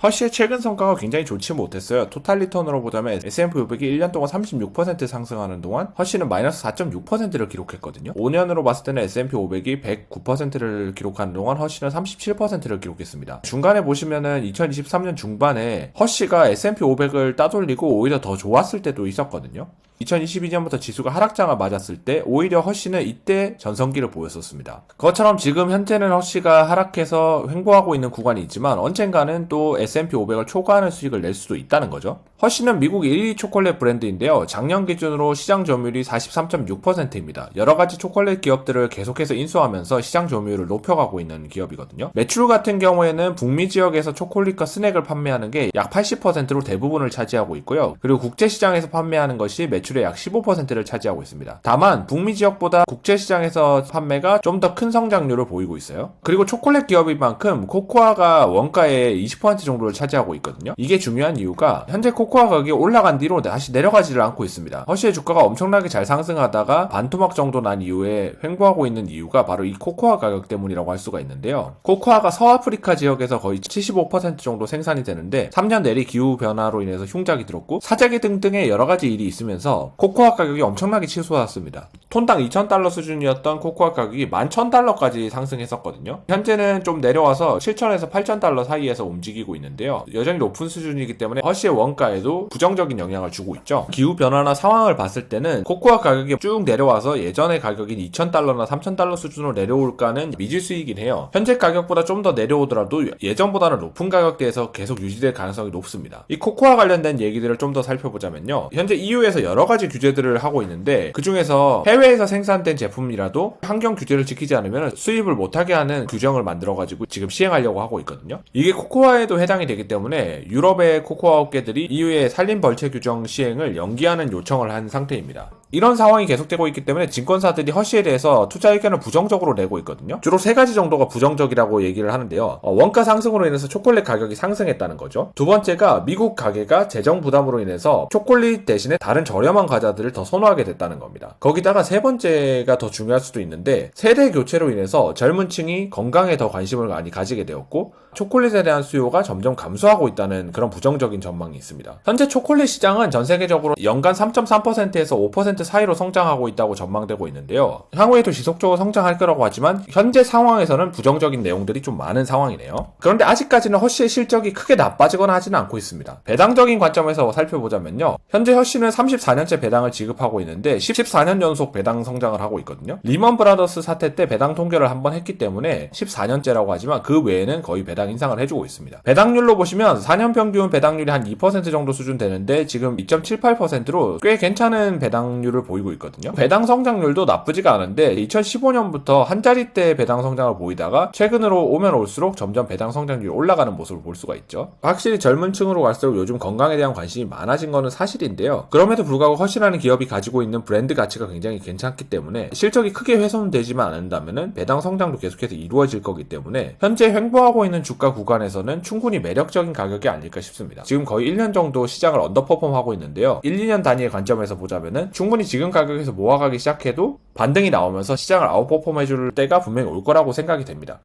허쉬의 최근 성과가 굉장히 좋지 못했어요. 토탈 리턴으로 보자면 S&P 500이 1년 동안 36% 상승하는 동안 허쉬는 마이너스 4.6%를 기록했거든요. 5년으로 봤을 때는 S&P 500이 109%를 기록하는 동안 허쉬는 37%를 기록했습니다. 중간에 보시면은 2023년 중반에 허쉬가 S&P 500을 따돌리고 오히려 더 좋았을 때도 있었거든요. 2022년부터 지수가 하락장을 맞았을 때 오히려 허쉬는 이때 전성기를 보였었습니다. 그것처럼 지금 현재는 허쉬가 하락해서 횡보하고 있는 구간이 있지만 언젠가는 또 S&P 500을 초과하는 수익을 낼 수도 있다는 거죠. 허쉬는 미국 1위 초콜릿 브랜드인데요. 작년 기준으로 시장 점유율이 43.6%입니다. 여러가지 초콜릿 기업들을 계속해서 인수하면서 시장 점유율을 높여가고 있는 기업이거든요. 매출 같은 경우에는 북미 지역에서 초콜릿과 스낵을 판매하는 게 약 80%로 대부분을 차지하고 있고요. 그리고 국제시장에서 판매하는 것이 매출의 약 15%를 차지하고 있습니다. 다만 북미 지역보다 국제시장에서 판매가 좀 더 큰 성장률을 보이고 있어요. 그리고 초콜릿 기업인 만큼 코코아가 원가의 20% 정도를 차지하고 있거든요. 이게 중요한 이유가 현재 코코아 가격이 올라간 뒤로 다시 내려가지를 않고 있습니다. 허쉬의 주가가 엄청나게 잘 상승하다가 반토막 정도 난 이후에 횡보하고 있는 이유가 바로 이 코코아 가격 때문이라고 할 수가 있는데요. 코코아가 서아프리카 지역에서 거의 75% 정도 생산이 되는데 3년 내리 기후 변화로 인해서 흉작이 들었고 사재기 등등의 여러 가지 일이 있으면서 코코아 가격이 엄청나게 치솟았습니다. 톤당 2,000달러 수준이었던 코코아 가격이 11,000달러까지 상승했었거든요. 현재는 좀 내려와서 7,000에서 8,000달러 사이에서 움직이고 있는데요. 여전히 높은 수준이기 때문에 허쉬의 원가에도 부정적인 영향을 주고 있죠. 기후 변화나 상황을 봤을 때는 코코아 가격이 쭉 내려와서 예전의 가격인 2,000달러나 3,000달러 수준으로 내려올까는 미지수이긴 해요. 현재 가격보다 좀 더 내려오더라도 예전보다는 높은 가격대에서 계속 유지될 가능성이 높습니다. 이 코코아 관련된 얘기들을 좀 더 살펴보자면요. 현재 EU에서 여러 가지 규제들을 하고 있는데 그 중에서 해외에서 생산된 제품이라도 환경 규제를 지키지 않으면 수입을 못하게 하는 규정을 만들어가지고 지금 시행하려고 하고 있거든요. 이게 코코아에도 해당이 되기 때문에 유럽의 코코아 업계들이 EU의 산림 벌채 규정 시행을 연기하는 요청을 한 상태입니다. 이런 상황이 계속되고 있기 때문에 증권사들이 허쉬에 대해서 투자 의견을 부정적으로 내고 있거든요. 주로 세 가지 정도가 부정적이라고 얘기를 하는데요. 원가 상승으로 인해서 초콜릿 가격이 상승했다는 거죠. 두 번째가 미국 가게가 재정 부담으로 인해서 초콜릿 대신에 다른 저렴한 과자들을 더 선호하게 됐다는 겁니다. 거기다가 세 번째가 더 중요할 수도 있는데 세대 교체로 인해서 젊은 층이 건강에 더 관심을 많이 가지게 되었고 초콜릿에 대한 수요가 점점 감소하고 있다는 그런 부정적인 전망이 있습니다. 현재 초콜릿 시장은 전 세계적으로 연간 3.3%에서 5% 사이로 성장하고 있다고 전망되고 있는데요. 향후에도 지속적으로 성장할 거라고 하지만 현재 상황에서는 부정적인 내용들이 좀 많은 상황이네요. 그런데 아직까지는 허쉬의 실적이 크게 나빠지거나 하지는 않고 있습니다. 배당적인 관점에서 살펴보자면요. 현재 허쉬는 34년째 배당을 지급하고 있는데 14년 연속 배당 성장을 하고 있거든요. 리먼 브라더스 사태 때 배당 통계를 한번 했기 때문에 14년째라고 하지만 그 외에는 거의 배당 인상을 해주고 있습니다. 배당률로 보시면 4년 평균 배당률이 한 2% 정도 수준 되는데 지금 2.78%로 꽤 괜찮은 배당률을 보이고 있거든요. 배당 성장률도 나쁘지가 않은데 2015년부터 한 자릿대 배당 성장을 보이다가 최근으로 오면 올수록 점점 배당 성장률이 올라가는 모습을 볼 수가 있죠. 확실히 젊은 층으로 갈수록 요즘 건강에 대한 관심이 많아진 거는 사실인데요. 그럼에도 불구하고 허쉬라는 기업이 가지고 있는 브랜드 가치가 굉장히 괜찮기 때문에 실적이 크게 훼손되지만 않는다면 배당 성장도 계속해서 이루어질 거기 때문에 현재 횡보하고 있는 주가 구간에서는 충분히 매력적인 가격이 아닐까 싶습니다. 지금 거의 1년 정도 시장을 언더퍼폼하고 있는데요. 1, 2년 단위의 관점에서 보자면은 충분히 지금 가격에서 모아가기 시작해도 반등이 나오면서 시장을 아웃퍼폼 해줄 때가 분명히 올 거라고 생각이 됩니다.